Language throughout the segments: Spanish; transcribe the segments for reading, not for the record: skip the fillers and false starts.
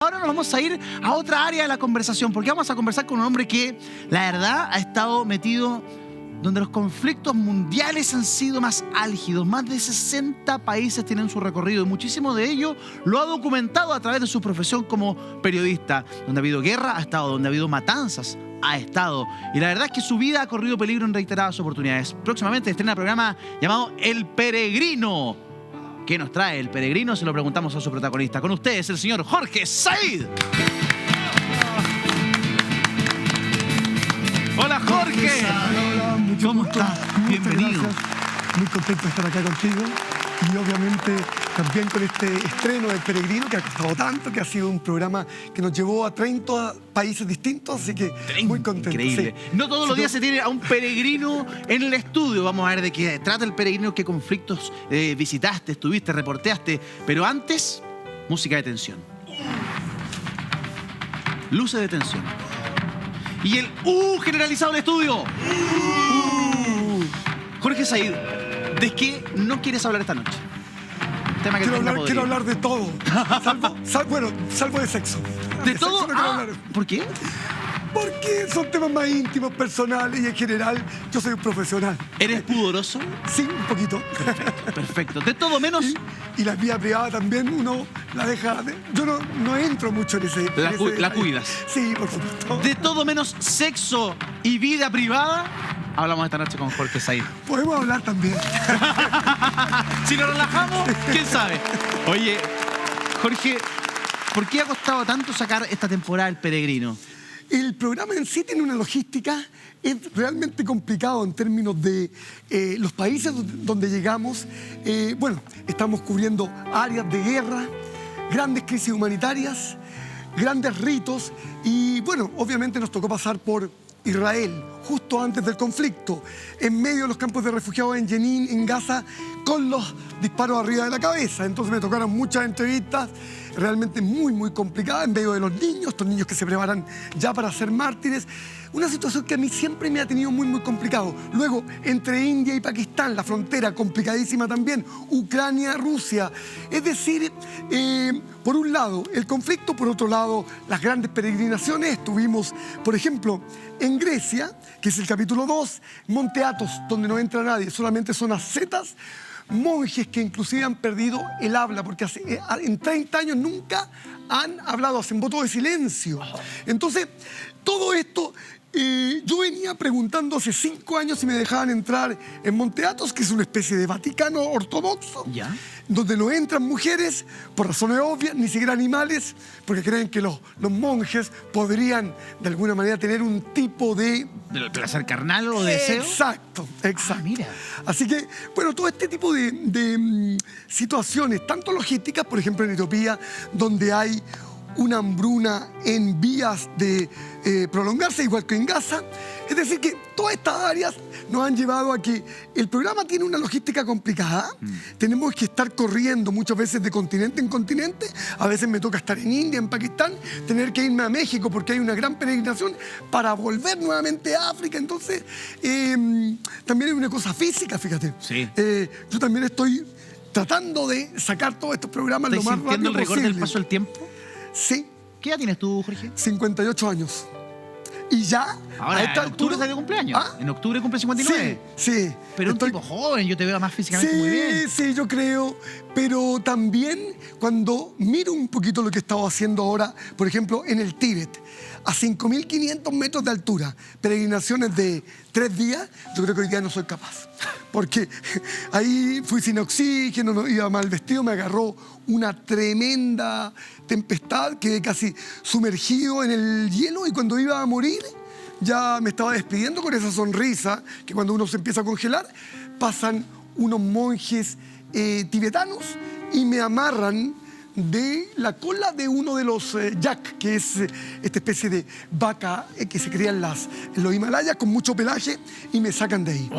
Ahora nos vamos a ir a otra área de la conversación, porque vamos a conversar con un hombre que, la verdad, ha estado metido donde los conflictos mundiales han sido más álgidos. Más de 60 países tienen su recorrido y muchísimo de ello lo ha documentado a través de su profesión como periodista. Donde ha habido guerra, ha estado. Donde ha habido matanzas, ha estado. Y la verdad es que su vida ha corrido peligro en reiteradas oportunidades. Próximamente estrena un programa llamado El Peregrino. ¿Qué nos trae El Peregrino? Se lo preguntamos a su protagonista. Con ustedes, el señor Jorge Said. Hola, Jorge. Hola, ¿Cómo estás? Bienvenido. Gracias. Muy contento de estar acá contigo. Y obviamente también con este estreno del Peregrino, que ha costado tanto, que ha sido un programa que nos llevó a 30 países distintos, así que muy contento. Increíble. Sí. No todos los días se tiene a un peregrino en el estudio. Vamos a ver de qué trata El Peregrino, qué conflictos visitaste, estuviste, reporteaste. Pero antes, música de tensión. Luces de tensión. Y el generalizado del estudio. Jorge Said, ¿de qué no quieres hablar esta noche? Tema que Quiero hablar de todo, salvo de sexo. ¿De todo? Sexo no quiero hablar. ¿Por qué? Porque son temas más íntimos, personales, y en general yo soy un profesional. ¿Eres pudoroso? Sí, un poquito. Perfecto. ¿De todo menos? Y la vida privada también uno la deja. Yo no entro mucho en ese. La cuidas. Sí, por supuesto. De todo menos sexo y vida privada, hablamos esta noche con Jorge Said. Podemos hablar también. Si nos relajamos, quién sabe. Oye, Jorge, ¿por qué ha costado tanto sacar esta temporada El Peregrino? El programa en sí tiene una logística, es realmente complicado en términos de los países donde llegamos. Estamos cubriendo áreas de guerra, grandes crisis humanitarias, grandes ritos y, obviamente nos tocó pasar por Israel, justo antes del conflicto, en medio de los campos de refugiados en Jenin, en Gaza, con los disparos arriba de la cabeza. Entonces me tocaron muchas entrevistas realmente muy, muy complicadas en medio de los niños, estos niños que se preparan ya para ser mártires. Una situación que a mí siempre me ha tenido muy, muy complicado. Luego, entre India y Pakistán, la frontera complicadísima también, Ucrania, Rusia. Es decir, por un lado, el conflicto, por otro lado, las grandes peregrinaciones. Estuvimos, por ejemplo, en Grecia, que es el capítulo 2, Monte Athos, donde no entra nadie, solamente son ascetas, monjes que inclusive han perdido el habla, porque en 30 años nunca han hablado, hacen voto de silencio. Entonces, todo esto, yo venía preguntando hace 5 años si me dejaban entrar en Monte Athos, que es una especie de Vaticano ortodoxo, ¿Ya? donde no entran mujeres, por razones obvias, ni siquiera animales, porque creen que los monjes podrían, de alguna manera, tener un tipo de... ¿Del placer carnal o de deseo? Exacto. Mira. Así que, todo este tipo de situaciones, tanto logísticas, por ejemplo, en Etiopía, donde hay una hambruna en vías de prolongarse, igual que en Gaza. Es decir, que todas estas áreas nos han llevado a que el programa tiene una logística complicada. Tenemos que estar corriendo muchas veces de continente en continente. A veces me toca estar en India, en Pakistán, tener que irme a México porque hay una gran peregrinación para volver nuevamente a África. Entonces, también hay una cosa física, fíjate. Sí. Yo también estoy tratando de sacar todos estos programas lo más rápido sintiendo el rigor posible. del paso del tiempo? Sí. ¿Qué edad tienes tú, Jorge? 58 años. Y ya, Ahora, a esta en octubre altura... está de cumpleaños. ¿Ah? En octubre cumple 59. Sí. Pero un tipo joven, yo te veo más físicamente muy bien. Sí, yo creo. Pero también cuando miro un poquito lo que he estado haciendo ahora, por ejemplo, en el Tíbet, a 5.500 metros de altura, peregrinaciones de 3 días, yo creo que hoy día no soy capaz. Porque ahí fui sin oxígeno, no iba mal vestido, me agarró una tremenda tempestad, quedé casi sumergido en el hielo y cuando iba a morir ya me estaba despidiendo con esa sonrisa que cuando uno se empieza a congelar, pasan unos monjes tibetanos y me amarran de la cola de uno de los yak, que es esta especie de vaca que se cría en los Himalayas con mucho pelaje, y me sacan de ahí.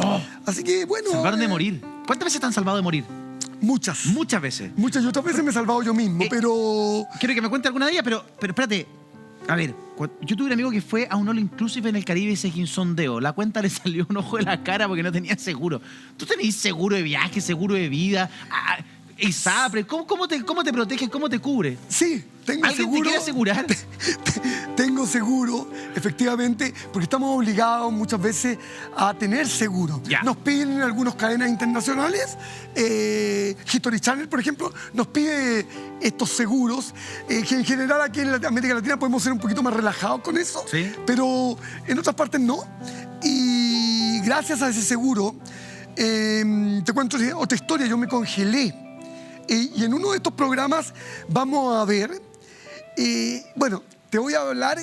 Así que Salvaron de morir. ¿Cuántas veces te han salvado de morir? Muchas. Muchas veces. Muchas, y otras veces me he salvado yo mismo, pero... Quiero que me cuente alguna de ellas, pero espérate. A ver, yo tuve un amigo que fue a un All Inclusive en el Caribe y se sondeó. La cuenta le salió un ojo de la cara porque no tenía seguro. ¿Tú tenés seguro de viaje, seguro de vida? ISAPRE, ¿cómo te protege? ¿Cómo te cubre? Sí, tengo ¿Alguien seguro. te quiere asegurar? Tengo seguro, efectivamente, porque estamos obligados muchas veces a tener seguro. Ya. Nos piden en algunas cadenas internacionales, History Channel, por ejemplo, nos pide estos seguros, que en general aquí en América Latina podemos ser un poquito más relajados con eso, Sí. pero en otras partes no. Y gracias a ese seguro, te cuento otra historia, yo me congelé. Y en uno de estos programas vamos a ver, bueno, te voy a hablar,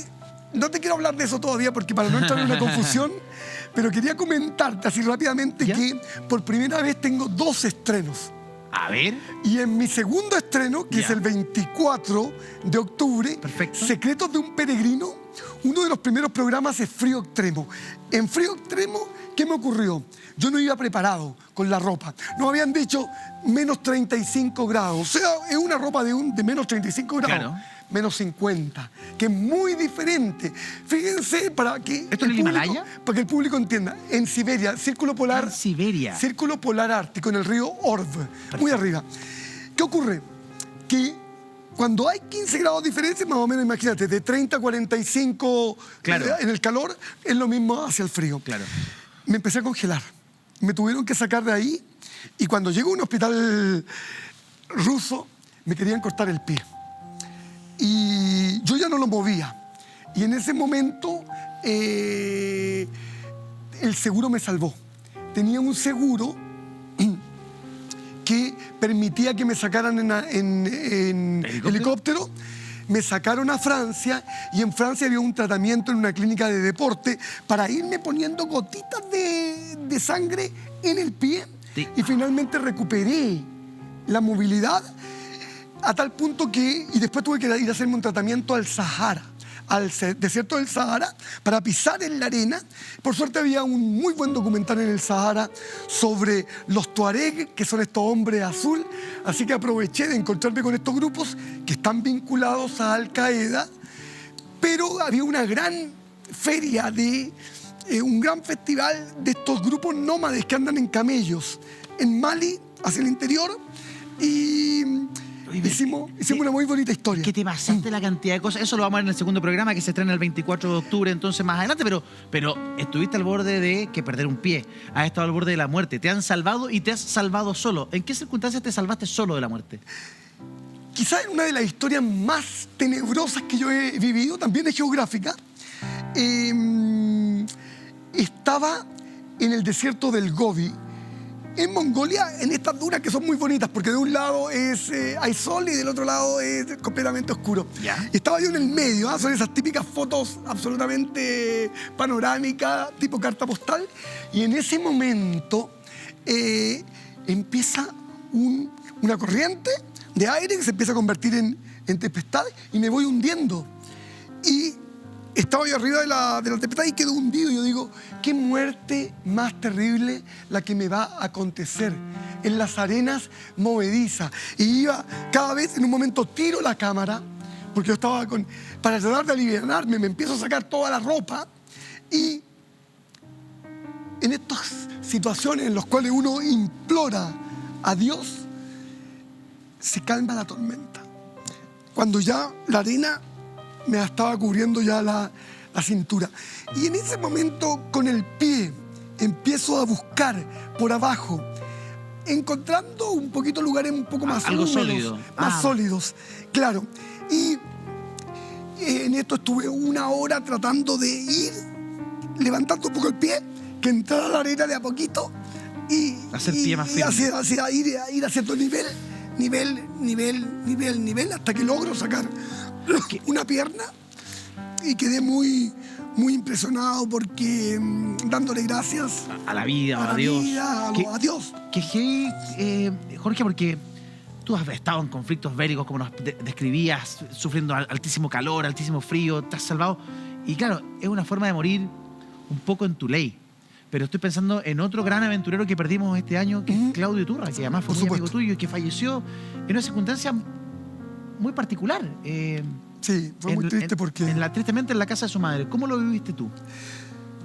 no te quiero hablar de eso todavía porque para no entrar en una confusión, pero quería comentarte así rápidamente ¿Ya? que por primera vez tengo 2 estrenos. A ver. Y en mi segundo estreno, que Ya. es el 24 de octubre, Perfecto. Secretos de un Peregrino, uno de los primeros programas es Frío Extremo. En Frío Extremo, ¿qué me ocurrió? Yo no iba preparado con la ropa. Nos habían dicho menos 35 grados. O sea, es una ropa de menos 35 grados. Claro. Menos 50, que es muy diferente. Fíjense, para que ¿Esto en el Himalaya? para que el público entienda, en Siberia, Círculo Polar, En Siberia. Círculo Polar Ártico, en el río Orv, muy arriba. ¿Qué ocurre? Que cuando hay 15 grados de diferencia, más o menos, imagínate, de 30 a 45 Claro. en el calor, es lo mismo hacia el frío. Claro. Me empecé a congelar. Me tuvieron que sacar de ahí y cuando llego a un hospital ruso, me querían cortar el pie. Y yo ya no lo movía. Y en ese momento el seguro me salvó. Tenía un seguro que permitía que me sacaran en helicóptero. Me sacaron a Francia y en Francia había un tratamiento en una clínica de deporte para irme poniendo gotitas de sangre en el pie. Sí. Y finalmente recuperé la movilidad a tal punto que, y después tuve que ir a hacerme un tratamiento al Sahara, al desierto del Sahara, para pisar en la arena. Por suerte había un muy buen documental en el Sahara sobre los tuareg, que son estos hombres azul, así que aproveché de encontrarme con estos grupos que están vinculados a Al Qaeda, pero había una gran feria un gran festival de estos grupos nómades que andan en camellos en Mali, hacia el interior, y Oye, hicimos una muy bonita historia. Que te pasaste la cantidad de cosas. Eso lo vamos a ver en el segundo programa que se estrena el 24 de octubre, entonces más adelante. Pero estuviste al borde de que perder un pie. Has estado al borde de la muerte. Te han salvado y te has salvado solo. ¿En qué circunstancias te salvaste solo de la muerte? Quizás en una de las historias más tenebrosas que yo he vivido, también es geográfica. Estaba en el desierto del Gobi, en Mongolia, en estas dunas que son muy bonitas, porque de un lado hay sol y del otro lado es completamente oscuro. ¿Ya? Estaba yo en el medio, son esas típicas fotos absolutamente panorámicas, tipo carta postal, y en ese momento empieza una corriente de aire que se empieza a convertir en tempestad y me voy hundiendo. Y estaba yo arriba de la tempestad y quedo hundido. Yo digo, qué muerte más terrible la que me va a acontecer en las arenas movedizas. Y iba cada vez, en un momento tiro la cámara, porque yo estaba para tratar de aliviarme, me empiezo a sacar toda la ropa. Y en estas situaciones en las cuales uno implora a Dios, se calma la tormenta. Cuando ya la arena me estaba cubriendo ya la cintura. Y en ese momento, con el pie, empiezo a buscar por abajo, encontrando un poquito lugares un poco más algo húmedos, sólido. más sólidos, claro. Y en esto estuve 1 hora tratando de ir levantando un poco el pie, que entrara la arena de a poquito y Hacer pie más firme. ir haciendo nivel, hasta que logro sacar una pierna y quedé muy, muy impresionado porque dándole gracias A la vida, a a Dios. a Dios. Que heavy, Jorge, porque tú has estado en conflictos bélicos, como nos describías, sufriendo altísimo calor, altísimo frío, te has salvado. Y claro, es una forma de morir un poco en tu ley. Pero estoy pensando en otro gran aventurero que perdimos este año, que es Claudio Iturra, que además fue Por muy amigo supuesto. tuyo y que falleció en una circunstancia muy particular. Sí, fue muy triste porque... Tristemente en la casa de su madre. ¿Cómo lo viviste tú?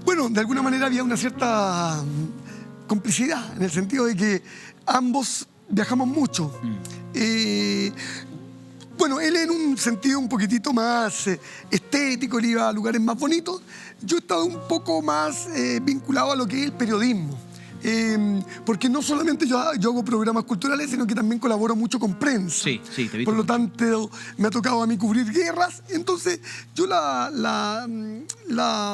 Bueno, de alguna manera había una cierta complicidad, en el sentido de que ambos viajamos mucho. Bueno, él en un sentido un poquitito más estético, él iba a lugares más bonitos. Yo he estado un poco más vinculado a lo que es el periodismo. Porque no solamente yo hago programas culturales, sino que también colaboro mucho con prensa. Sí, te he visto. Por lo tanto, me ha tocado a mí cubrir guerras. Entonces, yo la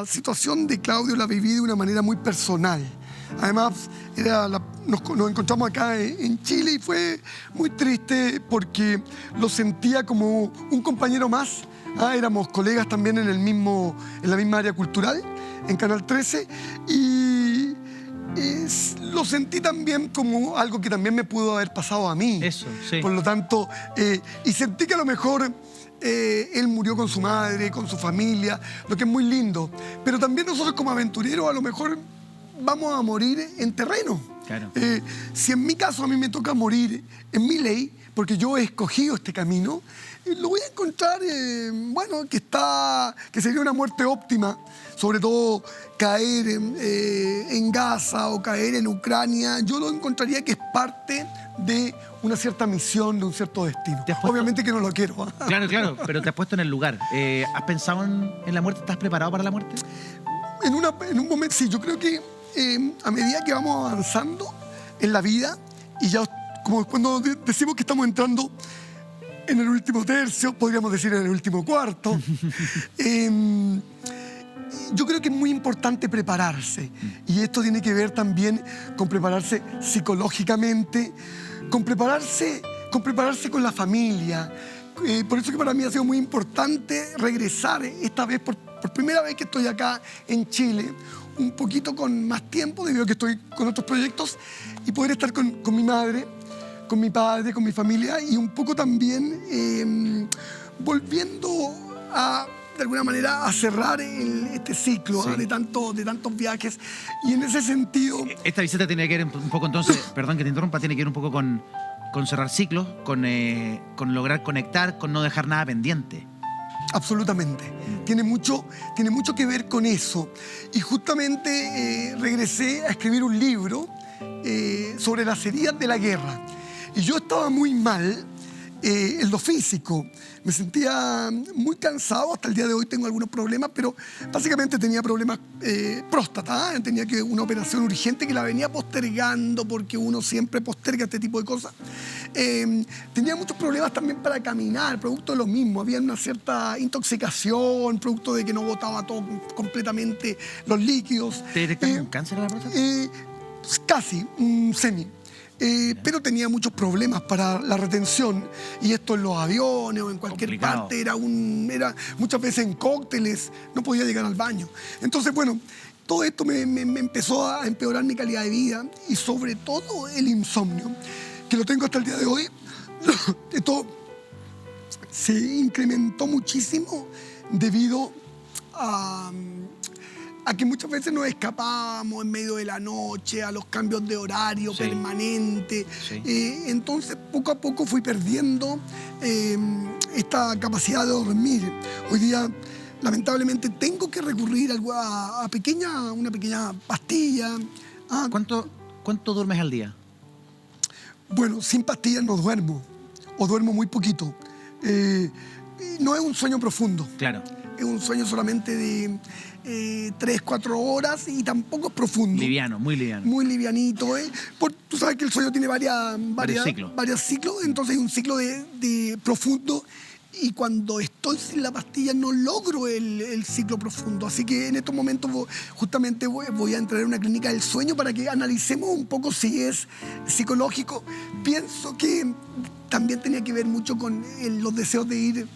situación de Claudio la viví de una manera muy personal. Además, nos encontramos acá en Chile y fue muy triste porque lo sentía como un compañero más. Éramos colegas también en la misma área cultural, en Canal 13, y lo sentí también como algo que también me pudo haber pasado a mí. Eso, sí. Por lo tanto, y sentí que a lo mejor él murió con su madre, con su familia, lo que es muy lindo. Pero también nosotros como aventureros a lo mejor vamos a morir en terreno. Claro. Si en mi caso a mí me toca morir en mi ley, porque yo he escogido este camino, lo voy a encontrar, que sería una muerte óptima. Sobre todo caer en Gaza o caer en Ucrania, yo lo encontraría que es parte de una cierta misión, de un cierto destino. Obviamente que no lo quiero. Claro, pero te has puesto en el lugar. ¿Has pensado en la muerte? ¿Estás preparado para la muerte? En un momento, sí, yo creo que a medida que vamos avanzando en la vida, y ya como cuando decimos que estamos entrando en el último tercio, podríamos decir en el último cuarto, yo creo que es muy importante prepararse. Y esto tiene que ver también con prepararse psicológicamente, con prepararse con la familia. Por eso que para mí ha sido muy importante regresar esta vez, por primera vez que estoy acá en Chile, un poquito con más tiempo, debido a que estoy con otros proyectos, y poder estar con mi madre, con mi padre, con mi familia, y un poco también volviendo de alguna manera a cerrar este ciclo, sí, de tantos viajes. Y en ese sentido... Esta visita tiene que ver un poco entonces, perdón que te interrumpa, tiene que ver un poco con cerrar ciclos, con lograr conectar, con no dejar nada pendiente. Absolutamente. Tiene mucho que ver con eso. Y justamente regresé a escribir un libro sobre las heridas de la guerra. Y yo estaba muy mal en lo físico. Me sentía muy cansado. Hasta el día de hoy tengo algunos problemas, pero básicamente tenía problemas próstata. Tenía una operación urgente que la venía postergando, porque uno siempre posterga este tipo de cosas. Tenía muchos problemas también para caminar, producto de lo mismo. Había una cierta intoxicación, producto de que no botaba todo completamente los líquidos. ¿Te detectaron un cáncer a la próstata? Casi, un semi. Pero tenía muchos problemas para la retención, y esto en los aviones o en cualquier parte era muchas veces en cócteles, no podía llegar al baño. Entonces, bueno, todo esto me empezó a empeorar mi calidad de vida, y sobre todo el insomnio, que lo tengo hasta el día de hoy. Esto se incrementó muchísimo debido a que muchas veces nos escapábamos en medio de la noche, a los cambios de horario permanentes. Sí. Entonces, poco a poco fui perdiendo esta capacidad de dormir. Hoy día, lamentablemente, tengo que recurrir a una pequeña pastilla. ¿Cuánto duermes al día? Bueno, sin pastillas no duermo, o duermo muy poquito. No es un sueño profundo. Claro. Es un sueño solamente de 3, 4 horas, y tampoco es profundo. Liviano, muy liviano. Muy livianito. Tú sabes que el sueño tiene varios ciclos, entonces hay un ciclo de profundo, y cuando estoy sin la pastilla no logro el ciclo profundo. Así que en estos momentos justamente voy a entrar en una clínica del sueño para que analicemos un poco si es psicológico. Pienso que también tenía que ver mucho con los deseos de ir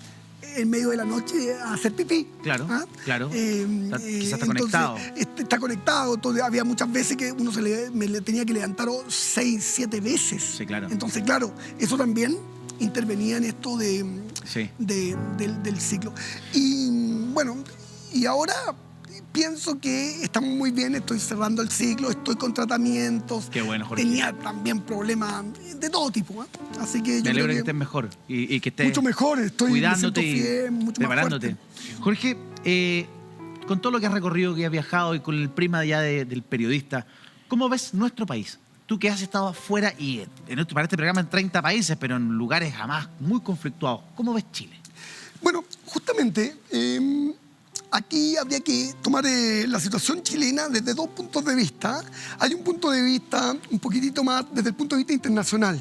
en medio de la noche a hacer pipí. Claro, claro. Quizás está conectado. Está conectado. Entonces, había muchas veces que uno me le tenía que levantar 6, 7 veces. Sí, claro. Entonces, claro, eso también intervenía en esto del ciclo. Y bueno, y ahora pienso que estamos muy bien, estoy cerrando el ciclo, estoy con tratamientos. Qué bueno, Jorge. Tenía también problemas de todo tipo, Así que yo me alegro creo que estés mejor y que estés mucho mejor, estoy cuidándote bien, mucho preparándote. Más fuerte. Jorge, con todo lo que has recorrido, que has viajado, y con el prisma ya del periodista, ¿cómo ves nuestro país? tú que has estado afuera y para este programa en 30 países, pero en lugares jamás muy conflictuados, ¿cómo ves Chile? Bueno, justamente aquí habría que tomar la situación chilena desde dos puntos de vista. Hay un punto de vista un poquitito más desde el punto de vista internacional.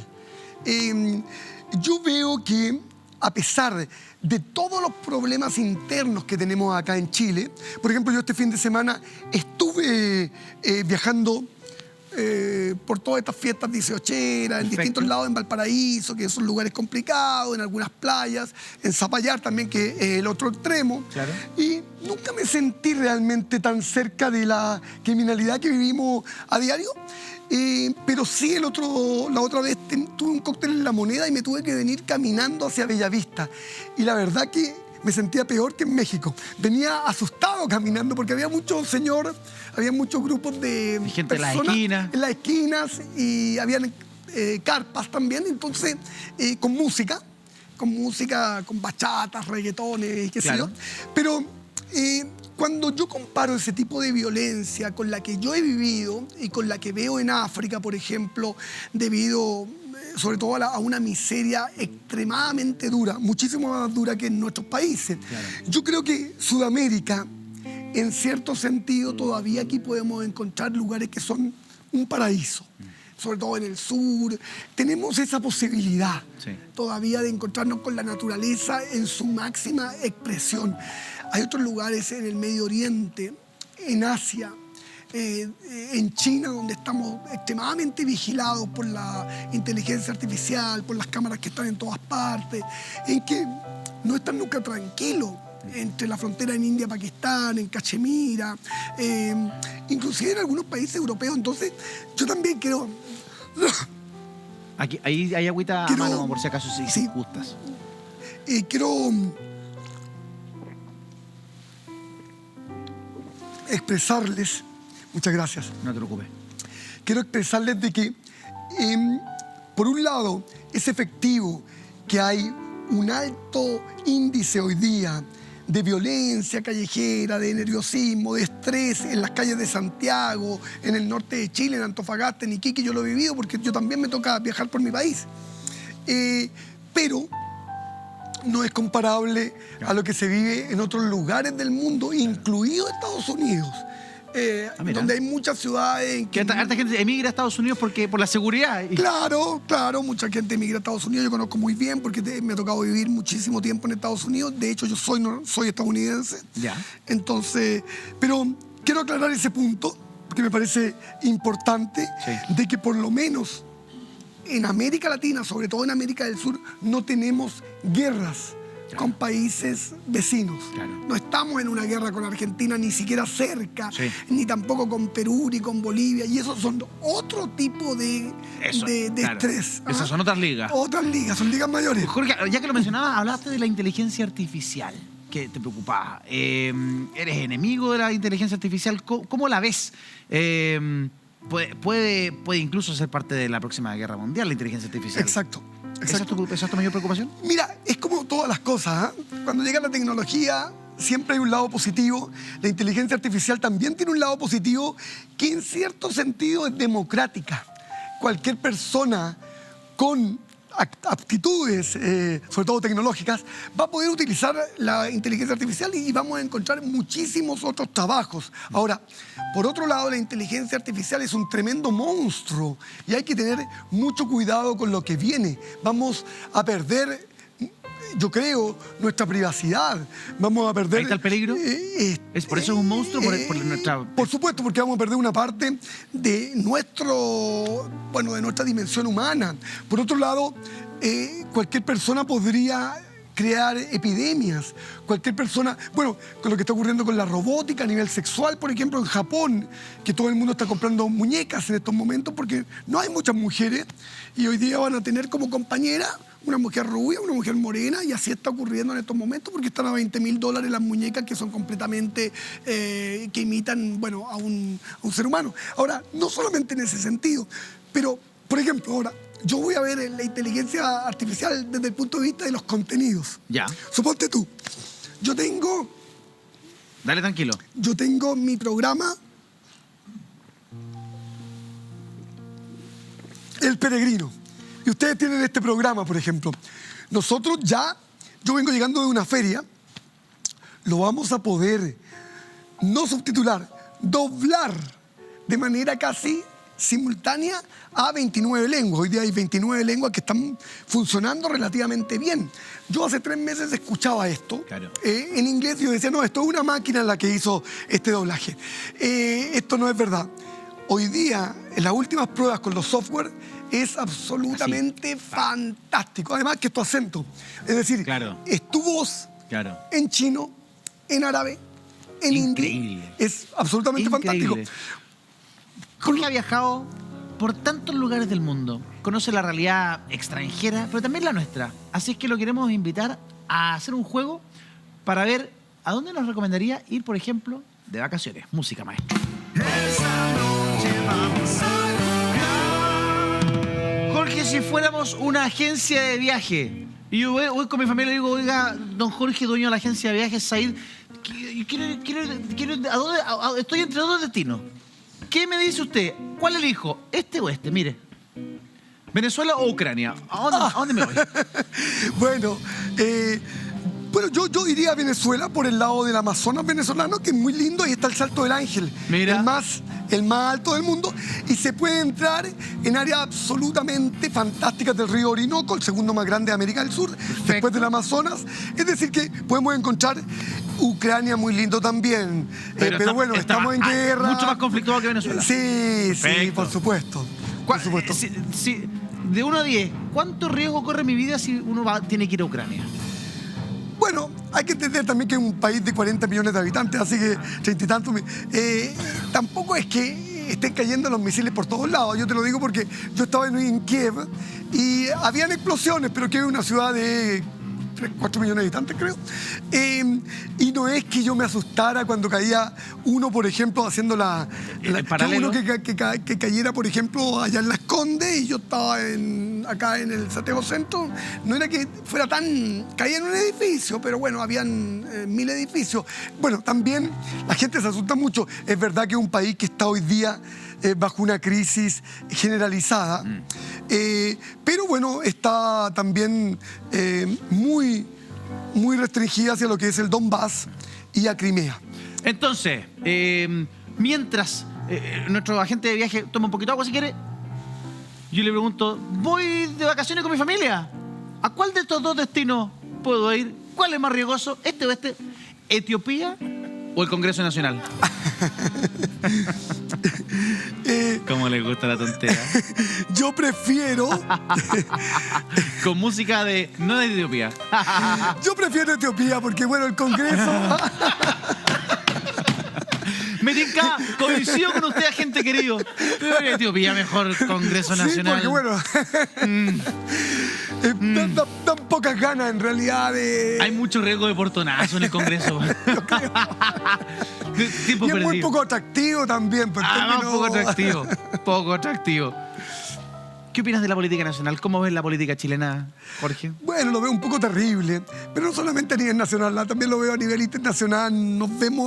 Yo veo que a pesar de todos los problemas internos que tenemos acá en Chile, por ejemplo, yo este fin de semana estuve viajando por todas estas fiestas 18eras, en distintos lados, en Valparaíso, que son lugares complicados, en algunas playas, en Zapallar también, que es el otro extremo. Claro. Y nunca me sentí realmente tan cerca de la criminalidad que vivimos a diario. Pero sí, la otra vez tuve un cóctel en La Moneda y me tuve que venir caminando hacia Bellavista. Y la verdad que me sentía peor que en México. Venía asustado caminando porque había muchos grupos de gente personas en las esquinas. En las esquinas y habían carpas también, entonces con música, con bachatas, reggaetones, qué sé yo. Pero cuando yo comparo ese tipo de violencia con la que yo he vivido y con la que veo en África, por ejemplo, debido sobre todo a una miseria extremadamente dura, muchísimo más dura que en nuestros países. Claro. Yo creo que Sudamérica, en cierto sentido, todavía aquí podemos encontrar lugares que son un paraíso. Sobre todo en el sur, tenemos esa posibilidad todavía de encontrarnos con la naturaleza en su máxima expresión. Hay otros lugares en el Medio Oriente, en Asia, en China, donde estamos extremadamente vigilados por la inteligencia artificial, por las cámaras que están en todas partes, en que no están nunca tranquilos entre la frontera en India-Pakistán, en Cachemira, inclusive en algunos países europeos. Entonces, yo también quiero... Aquí, ahí hay agüita a mano, por si acaso, si gustas. Quiero expresarles, muchas gracias. No te preocupes. Quiero expresarles de que, por un lado, es efectivo que hay un alto índice hoy día de violencia callejera, de nerviosismo, de estrés en las calles de Santiago, en el norte de Chile, en Antofagasta, en Iquique. Yo lo he vivido porque yo también me toca viajar por mi país. Pero no es comparable a lo que se vive en otros lugares del mundo, incluido Estados Unidos. Donde hay muchas ciudades en que... harta gente emigra a Estados Unidos por la seguridad. Claro, mucha gente emigra a Estados Unidos. Yo conozco muy bien porque me ha tocado vivir muchísimo tiempo en Estados Unidos. De hecho, yo soy estadounidense. Ya. Entonces, pero quiero aclarar ese punto porque me parece importante de que por lo menos en América Latina, sobre todo en América del Sur, no tenemos guerras con países vecinos. No estamos en una guerra con Argentina, ni siquiera cerca, ni tampoco con Perú, ni con Bolivia. Y esos son otro tipo de estrés. Esas son otras ligas. Otras ligas, son ligas mayores. Jorge, ya que lo mencionabas, hablaste de la inteligencia artificial que te preocupaba. ¿Eres enemigo de la inteligencia artificial? ¿Cómo la ves? Puede incluso ser parte de la próxima guerra mundial, la inteligencia artificial. Exacto. ¿Esa es tu mayor preocupación? Mira, es como todas las cosas. Cuando llega la tecnología, siempre hay un lado positivo. La inteligencia artificial también tiene un lado positivo que en cierto sentido es democrática. Cualquier persona con aptitudes, sobre todo tecnológicas, va a poder utilizar la inteligencia artificial y vamos a encontrar muchísimos otros trabajos. Ahora, por otro lado, la inteligencia artificial es un tremendo monstruo y hay que tener mucho cuidado con lo que viene. Vamos a perder, yo creo, nuestra privacidad. Vamos a perder... ¿Ahí está el peligro? ¿Por eso es un monstruo? Por supuesto, porque vamos a perder una parte de nuestra dimensión humana. Por otro lado, cualquier persona podría crear epidemias. Cualquier persona, con lo que está ocurriendo con la robótica a nivel sexual, por ejemplo, en Japón, que todo el mundo está comprando muñecas en estos momentos porque no hay muchas mujeres y hoy día van a tener como compañera una mujer rubia, una mujer morena, y así está ocurriendo en estos momentos porque están a $20.000 las muñecas que son completamente, que imitan, a un ser humano. Ahora, no solamente en ese sentido, pero, por ejemplo, ahora, yo voy a ver la inteligencia artificial desde el punto de vista de los contenidos. Ya. Suponte tú, yo tengo... Dale, tranquilo. Yo tengo mi programa peregrino. Y ustedes tienen este programa, por ejemplo. Nosotros ya, yo vengo llegando de una feria, lo vamos a poder no subtitular, doblar de manera casi simultánea a 29 lenguas. Hoy día hay 29 lenguas que están funcionando relativamente bien. Yo hace 3 meses escuchaba esto en inglés y yo decía, no, esto es una máquina la que hizo este doblaje. Esto no es verdad. Hoy día, en las últimas pruebas con los software, es absolutamente fantástico. Además que tu acento, es decir, es tu voz en chino, en árabe, en hindi. Es absolutamente fantástico. Jorge ha viajado por tantos lugares del mundo, conoce la realidad extranjera, pero también la nuestra. Así es que lo queremos invitar a hacer un juego para ver a dónde nos recomendaría ir, por ejemplo, de vacaciones. Música, maestro. Jorge, si fuéramos una agencia de viaje, y yo voy con mi familia y digo, oiga, don Jorge, dueño de la agencia de viajes, Said, estoy entre 2 destinos. ¿Qué me dice usted? ¿Cuál elijo? ¿Este o este? Mire. ¿Venezuela o Ucrania? ¿A dónde me voy? Bueno, yo iría a Venezuela por el lado del Amazonas venezolano, que es muy lindo. Ahí está el Salto del Ángel, el más alto del mundo. Y se puede entrar en áreas absolutamente fantásticas del río Orinoco, el segundo más grande de América del Sur, después del Amazonas. Es decir, que podemos encontrar Ucrania muy lindo también. Pero bueno, estamos en guerra. Mucho más conflictuado que Venezuela. Sí, por supuesto. De 1 a 10, ¿cuánto riesgo corre mi vida si uno tiene que ir a Ucrania? Bueno, hay que entender también que es un país de 40 millones de habitantes, así que 30 y tantos. Tampoco es que estén cayendo los misiles por todos lados. Yo te lo digo porque yo estaba en Kiev y habían explosiones, pero Kiev es una ciudad de 4 millones de habitantes, creo. Y no es que yo me asustara cuando caía uno, por ejemplo, haciendo uno que cayera, por ejemplo, allá en Las Condes y yo estaba acá en el Santiago Centro. No era que fuera caía en un edificio, pero bueno, habían 1000 edificios. Bueno, también la gente se asusta mucho. Es verdad que es un país que está hoy día bajo una crisis generalizada, pero bueno, está también muy restringida hacia lo que es el Donbass y a Crimea. Entonces, mientras nuestro agente de viaje toma un poquito de agua si quiere, yo le pregunto, voy de vacaciones con mi familia, ¿a cuál de estos 2 destinos puedo ir? ¿Cuál es más riesgoso? ¿Este o este? ¿Etiopía o el Congreso Nacional? ¿Cómo le gusta la tontera? Yo prefiero... Con música no de Etiopía. Yo prefiero Etiopía porque, bueno, el Congreso... Me tinca, coincido con usted, agente querido. Etiopía, mejor Congreso Nacional. Sí, porque bueno... dan pocas ganas en realidad de... Hay mucho riesgo de portonazo en el Congreso. Tiempo y es muy poco atractivo también. Poco atractivo. ¿Qué opinas de la política nacional? ¿Cómo ves la política chilena, Jorge? Bueno, lo veo un poco terrible, pero no solamente a nivel nacional, también lo veo a nivel internacional.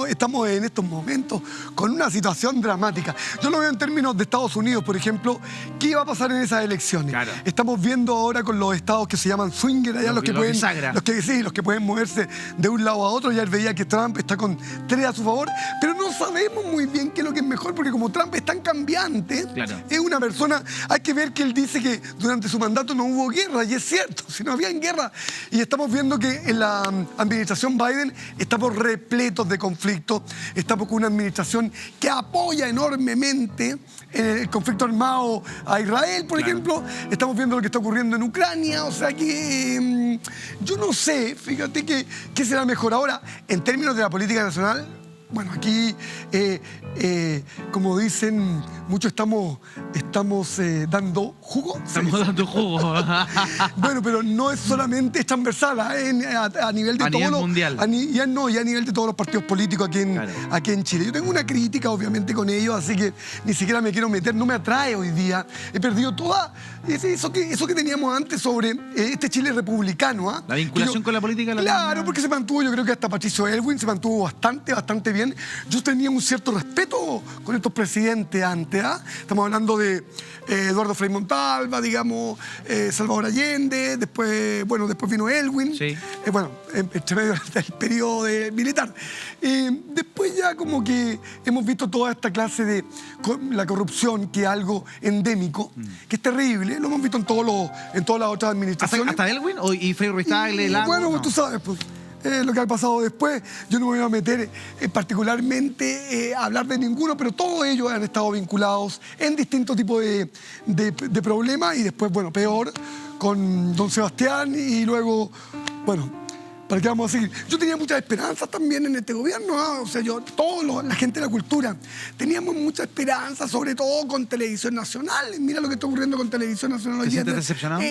Estamos en estos momentos con una situación dramática. Yo lo veo en términos de Estados Unidos, por ejemplo. ¿Qué va a pasar en esas elecciones? Claro. Estamos viendo ahora con los estados que se llaman swinger, allá los que pueden moverse de un lado a otro. Ya veía que Trump está con 3 a su favor, pero no sabemos muy bien qué es lo que es mejor, porque como Trump es tan cambiante, es una persona, hay que ver que él dice que durante su mandato no hubo guerra, y es cierto, si no había guerra. Y estamos viendo que en la administración Biden estamos repletos de conflictos, estamos con una administración que apoya enormemente el conflicto armado a Israel, por ejemplo. Estamos viendo lo que está ocurriendo en Ucrania, o sea que yo no sé, fíjate qué será mejor ahora en términos de la política nacional. Bueno, aquí, como dicen, muchos estamos dando jugo. Estamos dando jugo. Bueno, pero no es solamente, es transversal a nivel de nivel mundial. Y a nivel de todos los partidos políticos aquí en Chile. Yo tengo una crítica, obviamente, con ellos, así que ni siquiera me quiero meter, no me atrae hoy día. He perdido toda eso que teníamos antes sobre este Chile republicano. La vinculación con la política. Claro, porque se mantuvo, yo creo que hasta Patricio Aylwin se mantuvo bastante bien. Yo tenía un cierto respeto con estos presidentes antes. importante, ¿ah? Estamos hablando de Eduardo Frei Montalva, digamos, Salvador Allende, después vino Elwin, Sí. Entre medio del periodo militar. Después ya como que hemos visto toda esta clase de la corrupción, que es algo endémico, que es terrible, lo hemos visto en todas las otras administraciones. ¿Hasta Elwin y Frei Ruiz Tagle, Lago? Bueno, No. tú sabes, pues, lo que ha pasado después. Yo no me voy a meter particularmente a hablar de ninguno, pero todos ellos han estado vinculados en distintos tipos de problemas, y después, bueno, peor, con don Sebastián, y luego, bueno, ¿para qué vamos a seguir? Yo tenía muchas esperanzas también en este gobierno, ¿ah? O sea, la gente de la cultura, teníamos mucha esperanza, sobre todo con Televisión Nacional. Mira lo que está ocurriendo con Televisión Nacional hoy ¿Te día. sientes decepcionado?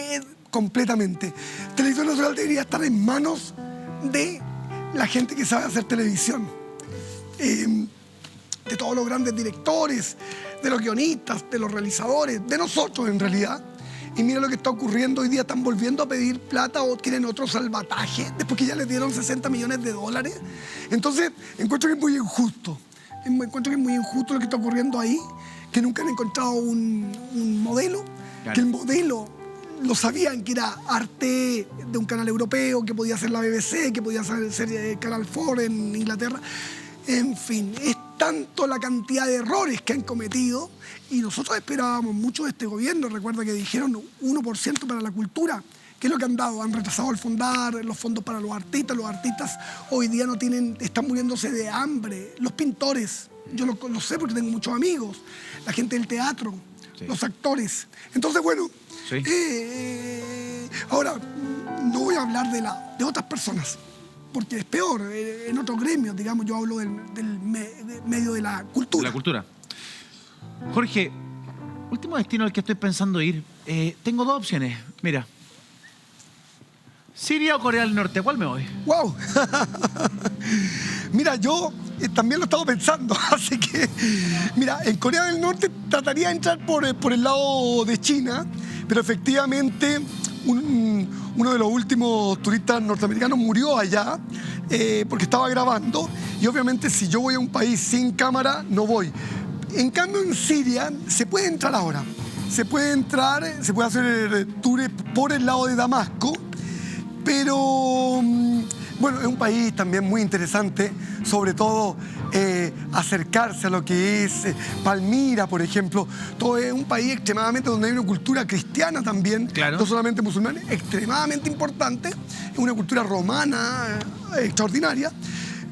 Completamente. Televisión Nacional debería estar en manos de la gente que sabe hacer televisión. De todos los grandes directores, de los guionistas, de los realizadores, de nosotros en realidad. Y mira lo que está ocurriendo hoy día, están volviendo a pedir plata o quieren otro salvataje después que ya les dieron 60 millones de dólares. Entonces, encuentro que es muy injusto. Encuentro que es muy injusto lo que está ocurriendo ahí, que nunca han encontrado un modelo, Claro. que el modelo lo sabían, que era Arte de un canal europeo, que podía ser la BBC, que podía ser Canal 4 en Inglaterra. En fin, es tanto la cantidad de errores que han cometido, y nosotros esperábamos mucho de este gobierno. Recuerda que dijeron 1% para la cultura. ¿Qué es lo que han dado? Han retrasado el fondar, los fondos para los artistas. Los artistas hoy día están muriéndose de hambre. Los pintores, yo lo sé porque tengo muchos amigos. La gente del teatro, Sí. los actores. Entonces, bueno, Sí. ahora no voy a hablar de otras personas, porque es peor. En otros gremios, digamos, yo hablo del medio de la cultura. De la cultura. Jorge, último destino al que estoy pensando ir. Tengo dos opciones. Mira. Siria o Corea del Norte, ¿a cuál me voy? ¡Wow! Mira, yo también lo he estado pensando, así que, mira, en Corea del Norte trataría de entrar por el lado de China, pero efectivamente uno de los últimos turistas norteamericanos murió allá porque estaba grabando, y obviamente si yo voy a un país sin cámara, no voy. En cambio, en Siria se puede entrar ahora. Se puede hacer tours por el lado de Damasco, pero bueno, es un país también muy interesante, sobre todo acercarse a lo que es Palmira, por ejemplo. Todo es un país extremadamente donde hay una cultura cristiana también, Claro. no solamente musulmana, extremadamente importante, es una cultura romana extraordinaria.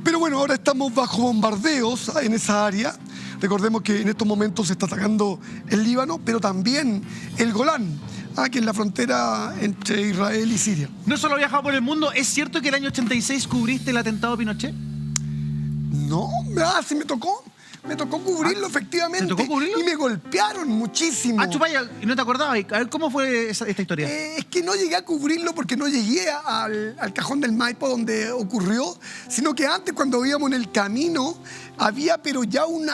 Pero bueno, ahora estamos bajo bombardeos en esa área. Recordemos que en estos momentos se está atacando el Líbano, pero también el Golán, que es la frontera entre Israel y Siria. No solo he viajado por el mundo, ¿es cierto que el año 86 cubriste el atentado a Pinochet? No, sí me tocó. Me tocó cubrirlo, efectivamente. ¿te tocó cubrirlo? Y me golpearon muchísimo. Ah, chupaya, y no te acordabas. A ver, ¿cómo fue esta historia? Es que no llegué a cubrirlo porque no llegué al cajón del Maipo donde ocurrió, sino que antes, cuando íbamos en el camino, había pero ya un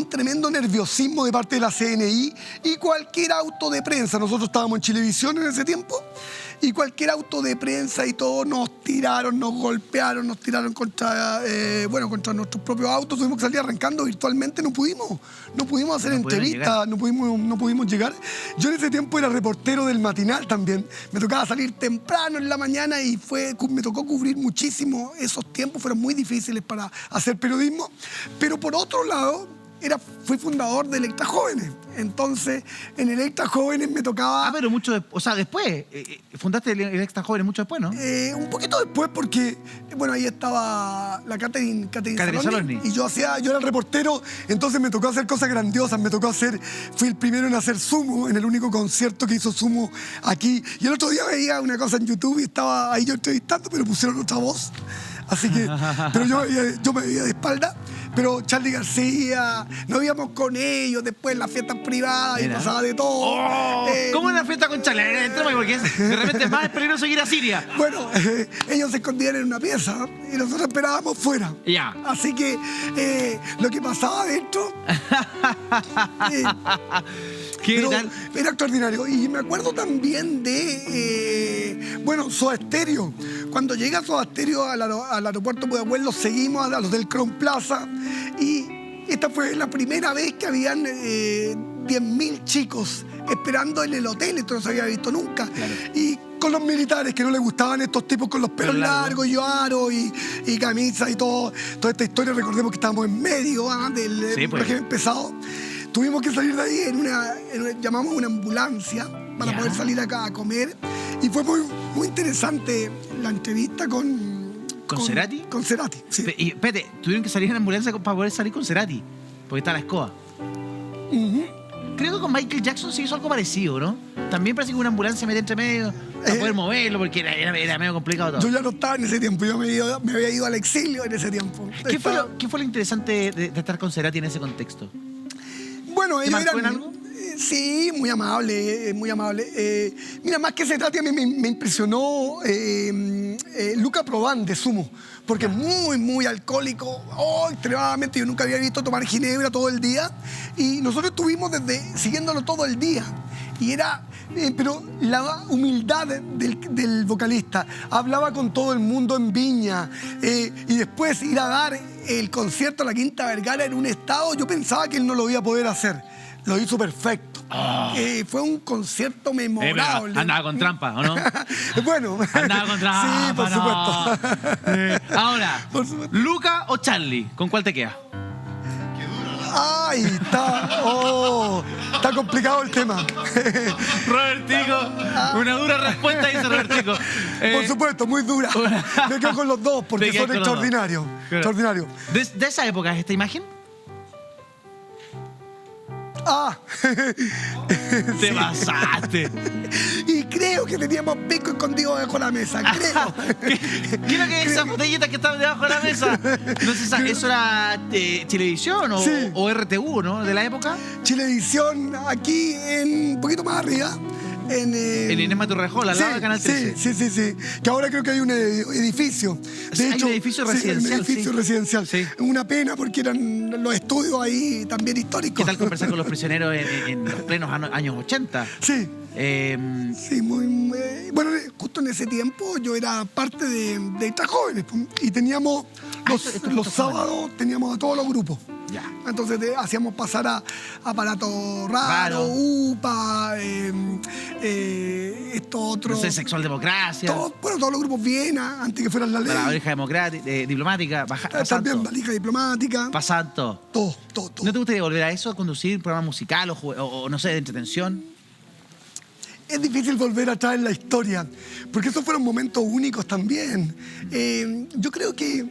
tremendo nerviosismo de parte de la CNI y cualquier auto de prensa. Nosotros estábamos en Chilevisión en ese tiempo, y cualquier auto de prensa y todo nos tiraron, nos golpearon, nos tiraron contra nuestros propios autos. Tuvimos que salir arrancando virtualmente, no pudimos hacer entrevistas, no pudimos llegar. Yo en ese tiempo era reportero del matinal también. Me tocaba salir temprano en la mañana y me tocó cubrir muchísimo. Esos tiempos fueron muy difíciles para hacer periodismo. Pero por otro lado, fui fundador de Electra Jóvenes. Entonces, en Electra Jóvenes me tocaba... Pero mucho después, o sea, después. Fundaste el Extra Jóvenes mucho después, ¿no? Un poquito después, porque, bueno, ahí estaba la Catherine Saloni, y yo era el reportero, entonces me tocó hacer cosas grandiosas, fui el primero en hacer Sumo, en el único concierto que hizo Sumo aquí, y el otro día veía una cosa en YouTube y estaba ahí yo entrevistando, pero pusieron otra voz, así que, pero yo me veía de espalda. Pero Charly García, nos íbamos con ellos después en las fiestas privadas. Mira. Y pasaba de todo. Oh, ¿cómo una fiesta con Charly? Entremos, porque de repente es más peligroso ir a Siria. Bueno, ellos se escondían en una pieza y nosotros esperábamos fuera. Ya. Así que lo que pasaba adentro era extraordinario. Y me acuerdo también de, Soda Stereo. Cuando llega Soda Stereo al aeropuerto Pudahuel, los seguimos a los del Crown Plaza, y esta fue la primera vez que habían 10.000 chicos esperando en el hotel. Esto no se había visto nunca. Claro. Y con los militares que no les gustaban estos tipos con los pelos largos y aros y camisas y toda esta historia. Recordemos que estábamos en medio del régimen pesado. Tuvimos que salir de ahí llamamos una ambulancia para poder salir acá a comer. Y fue muy interesante la entrevista ¿Con Cerati? Con Cerati, sí. Y espérate, tuvieron que salir en ambulancia para poder salir con Cerati, porque está la escoba. Creo que con Michael Jackson se hizo algo parecido, ¿no? También parece que una ambulancia mete entre medio para poder moverlo, porque era medio complicado todo. Yo ya no estaba en ese tiempo, yo me había ido al exilio en ese tiempo. ¿Qué fue lo interesante de estar con Cerati en ese contexto? Bueno, ellos marcó en eran... algo? Sí, muy amable, muy amable. Mira, más que Cerati a mí me impresionó Luca Prodan de Sumo, porque es muy alcohólico, extremadamente. Yo nunca había visto tomar ginebra todo el día y nosotros estuvimos siguiéndolo todo el día. Y era, pero la humildad del vocalista, hablaba con todo el mundo en Viña y después ir a dar el concierto a la Quinta Vergara en un estado, yo pensaba que él no lo iba a poder hacer. Lo hizo perfecto. Fue un concierto memorable. Andaba con trampa, ¿o no? Bueno. Andaba con trampa. Sí, por supuesto. Ahora, Por supuesto. ¿Luca o Charlie? ¿Con cuál te queda? Ay, está complicado el tema. Robertico, una dura respuesta dice Robertico. Por supuesto, muy dura. Me quedo con los dos porque son extraordinarios. Extraordinarios. ¿De esa época es esta imagen? Te pasaste. Y creo que teníamos pico escondido debajo de la mesa, creo. Creo que esas botellitas que estaban debajo de la mesa. No sé, ¿eso era Chilevisión o RTU, ¿no? De la época. Chilevisión, aquí un poquito más arriba. En Inés Maturrejol, al lado de Canal 13. Sí. Que ahora creo que hay un edificio. De hecho, hay un edificio residencial. Un edificio residencial. Sí. Una pena porque eran los estudios ahí también históricos. ¿Qué tal conversar con los prisioneros en los plenos años 80? Sí. Sí, bueno, justo en ese tiempo yo era parte de Extra Jóvenes y teníamos los sábados teníamos a todos los grupos. Ya. Entonces hacíamos pasar a Aparato Raro, UPA, esto otro. No sé, Sexual Democracia. Todos los grupos Viena, antes que fueran la ley. La valija diplomática, también valija diplomática. Pasanto. Todo. ¿No te gustaría volver a eso, a conducir un programa musical o no sé, de entretención? Es difícil volver atrás en la historia, porque esos fueron momentos únicos también. Yo creo que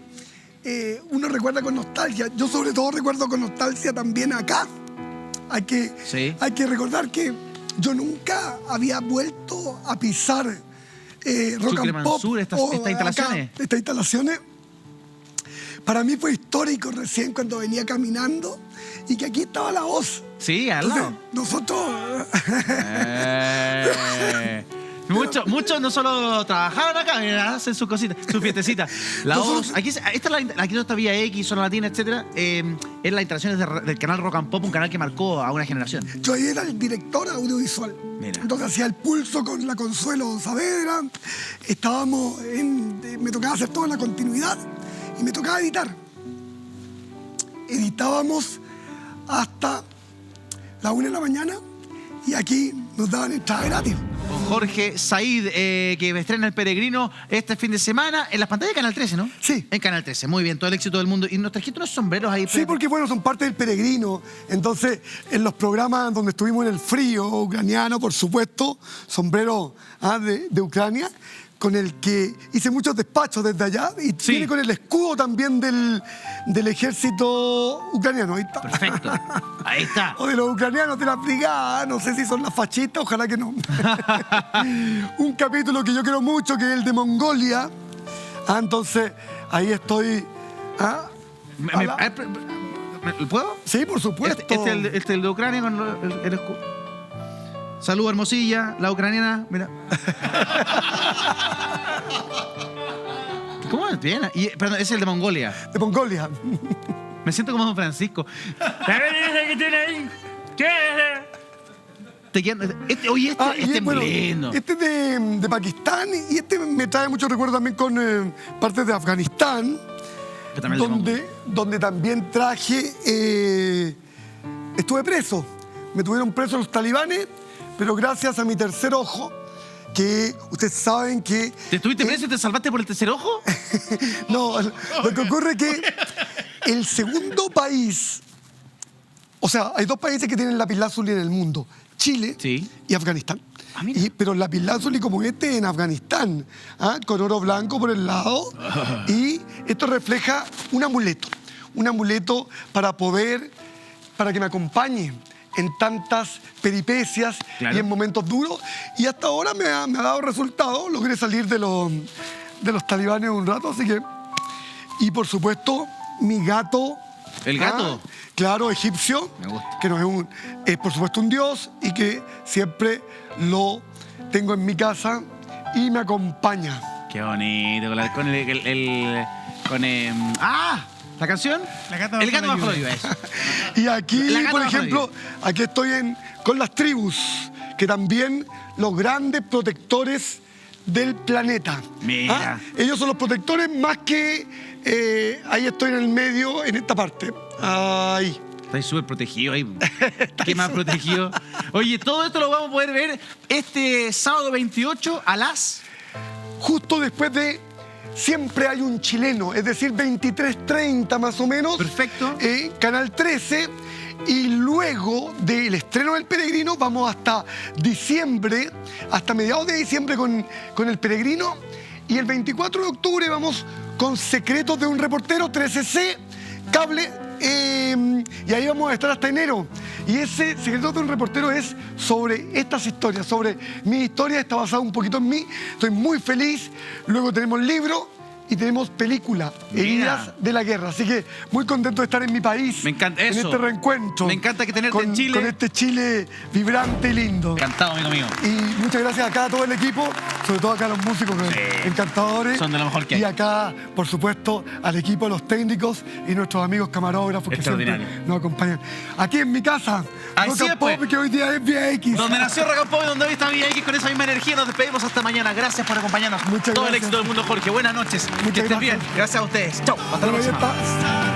uno recuerda con nostalgia. Yo sobre todo recuerdo con nostalgia también acá. Hay que recordar que yo nunca había vuelto a pisar rock and pop. Estas instalaciones. Estas instalaciones. Para mí fue histórico recién cuando venía caminando y que aquí estaba la voz. Sí, al lado. Nosotros... Muchos no solo trabajaban acá, hacen sus cositas, sus fiestecitas. La voz, aquí está Vía X, Zona Latina, etcétera. Es las instalaciones del canal Rock and Pop, un canal que marcó a una generación. Yo ahí era el director audiovisual. Mira. Entonces hacía el pulso con la Consuelo Saavedra. Me tocaba hacer toda la continuidad y me tocaba editar. Editábamos hasta la 1 de la mañana y aquí nos daban entrada gratis. Con Jorge Said, que estrena El Peregrino este fin de semana en las pantallas de Canal 13, ¿no? Sí. En Canal 13, muy bien, todo el éxito del mundo. Y nos trajiste unos sombreros ahí. Sí, porque bueno, son parte del Peregrino. Entonces, en los programas donde estuvimos en el frío ucraniano, por supuesto, sombrero de Ucrania, con el que hice muchos despachos desde allá y viene con el escudo también del ejército ucraniano. Ahí está. Perfecto. Ahí está. O de los ucranianos de la brigada, no sé si son las fascistas, ojalá que no. Un capítulo que yo quiero mucho, que es el de Mongolia. Entonces, ahí estoy. ¿Puedo? Sí, por supuesto. Este es el de Ucrania con el escudo. Salud, Hermosilla, la ucraniana, mira. ¿Cómo es? Bien. Perdón, es el de Mongolia. De Mongolia. Me siento como Don Francisco. ¿Qué tiene ahí? ¿Qué es? Oye, este es muy lindo. Este es de Pakistán y este me trae mucho recuerdo también con partes de Afganistán. también el de Congo. donde también traje... estuve preso. Me tuvieron preso los talibanes, pero gracias a mi tercer ojo, que ustedes saben que... ¿Te estuviste preso y te salvaste por el tercer ojo? No, lo que ocurre es que el segundo país... O sea, hay dos países que tienen lapislázuli en el mundo. Chile y Afganistán. Pero el lapislázuli como este en Afganistán, con oro blanco por el lado. Y esto refleja un amuleto para que me acompañe en tantas peripecias y en momentos duros. Y hasta ahora me ha dado resultado. Logré salir de los talibanes un rato, así que... Y por supuesto, mi gato... ¿El gato? Claro, egipcio. Me gusta. Que no es por supuesto un dios y que siempre lo tengo en mi casa y me acompaña. Qué bonito. ¿La canción? El gato bajo la lluvia, eso. Y aquí, por ejemplo, aquí estoy con las tribus, que también los grandes protectores del planeta. Mira. Ellos son los protectores más que... ahí estoy en el medio, en esta parte. Ahí. Estáis súper protegido ahí. ¿Qué más protegido? Oye, todo esto lo vamos a poder ver este sábado 28 a las... Justo después de... Siempre hay un chileno, es decir, 23:30 más o menos. Perfecto. Canal 13. Y luego del estreno del Peregrino vamos hasta diciembre, hasta mediados de diciembre con el Peregrino. Y el 24 de octubre vamos con Secretos de un reportero, 13C, cable. Y ahí vamos a estar hasta enero. Y ese Secretos de un reportero es sobre estas historias, sobre mi historia, está basado un poquito en mí. Estoy muy feliz. Luego tenemos libro y tenemos película, Heridas de la Guerra. Así que muy contento de estar en mi país. Me encanta eso. En este reencuentro. Me encanta que tenerte en Chile. Con este Chile vibrante y lindo. Encantado, amigo mío. Y muchas gracias acá a todo el equipo, sobre todo acá a los músicos encantadores. Son de lo mejor que hay. Y acá, por supuesto, al equipo, los técnicos y nuestros amigos camarógrafos que siempre nos acompañan. Aquí en mi casa, Así Rock and Pop, que hoy día es VX. Donde nació Rock and Pop y donde hoy está VX, con esa misma energía nos despedimos hasta mañana. Gracias por acompañarnos. Muchas todo gracias. El éxito del mundo, Jorge. Buenas noches. Muchas que estés gracias. bien. Gracias a ustedes. Chau. Hasta la próxima.